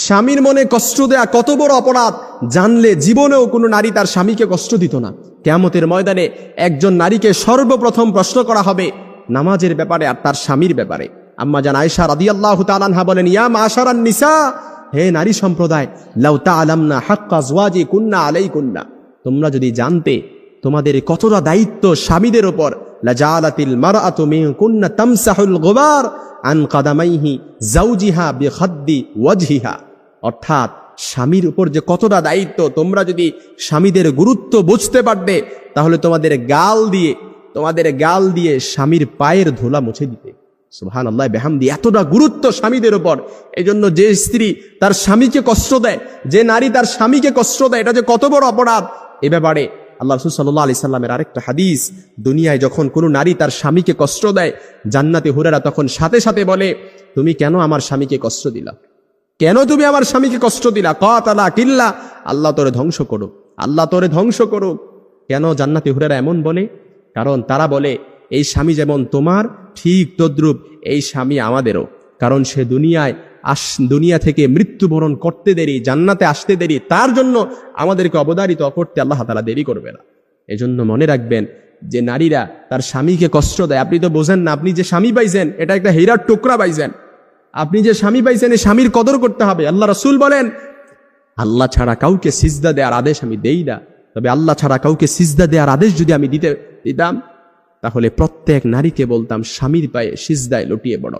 স্বামীর মনে কষ্ট দেয়া কত বড় অপরাধ জানলে জীবনেও কোনো নারী তার স্বামীকে কষ্ট দিত না। কিয়ামতের ময়দানে একজন নারীকে সর্বপ্রথম প্রশ্ন করা হবে নামাজের ব্যাপারে আর তার স্বামীর ব্যাপারে। আম্মা জান আয়েশা রাদিয়াল্লাহু তাআলা আনহা বলেন, ইয়া মাশারান নিসা, হে নারী সম্প্রদায়, লাউ তাআলামনা হাক্কা আজওয়াজি কুন্না আলাইকুন্না, তোমরা যদি জানতে তোমাদের কতটা দায়িত্ব স্বামীদের উপর, লাজালাতিল মারআতু মিনকুন্না তামসাহুল গুবার আন কাদামাইহি যাওজিহা বিখাদ্দি ওয়াজহিহা। অর্থাৎ স্বামীর উপর যে কতটা দায়িত্ব, তোমরা যদি স্বামীদের গুরুত্ব বুঝতে পারতে তাহলে তোমাদের গাল দিয়ে স্বামীর পায়ের ধুলা মুছে দিতে। সুবহানাল্লাহ বিহামদি। এতটা গুরুত্ব স্বামীদের উপর। এই জন্য যে স্ত্রী তার স্বামীকে কষ্ট দেয়, যে নারী তার স্বামীকে কষ্ট দেয়, এটা যে কত বড় অপরাধ, এ ব্যাপারে আল্লাহ রাসূল সাল্লাল্লাহু আলাইহি সাল্লামের আরেকটা হাদিস, দুনিয়ায় যখন কোনো নারী তার স্বামীকে কষ্ট দেয়, জান্নাতে হুরেরা তখন সাথে সাথে বলে, তুমি কেন আমার স্বামীকে কষ্ট দিলা? কেন তুমি আমার স্বামীকে কষ্ট দিলা? কাতালা কিল্লা, আল্লাহ তোরে ধ্বংস করুক, আল্লাহ তোরে ধ্বংস করুক। কেন জান্নাতে হুরেরা এমন বলে? কারণ তারা বলে, এই স্বামী যেমন তোমার ঠিক তদ্রূপ এই স্বামী আমাদেরও। কারণ সে দুনিয়া থেকে মৃত্যুবরণ করতে দেরি, জান্নাতে আসতে দেরি, তার জন্য আমাদেরকে অবধারিত করতে আল্লাহ তাআলা দেরি করবে না। এজন্য মনে রাখবেন যে নারীরা তার স্বামীকে কষ্ট দেয়, আপনি তো বোঝেন না, আপনি যে স্বামী পাইছেন এটা একটা হীরার টুকরা পাইছেন। আপনি যে স্বামী পাইছেন এই স্বামীর কদর করতে হবে। আল্লাহ রাসূল বলেন, আল্লাহ ছাড়া কাউকে সিজদা দেওয়ার আদেশ আমি দেই না, তবে আল্লাহ ছাড়া কাউকে সিজদা দেওয়ার আদেশ যদি আমি দিতাম তাহলে প্রত্যেক নারীকে বলতাম স্বামীর পায়ে সিজদায় লুটিয়ে পড়ো।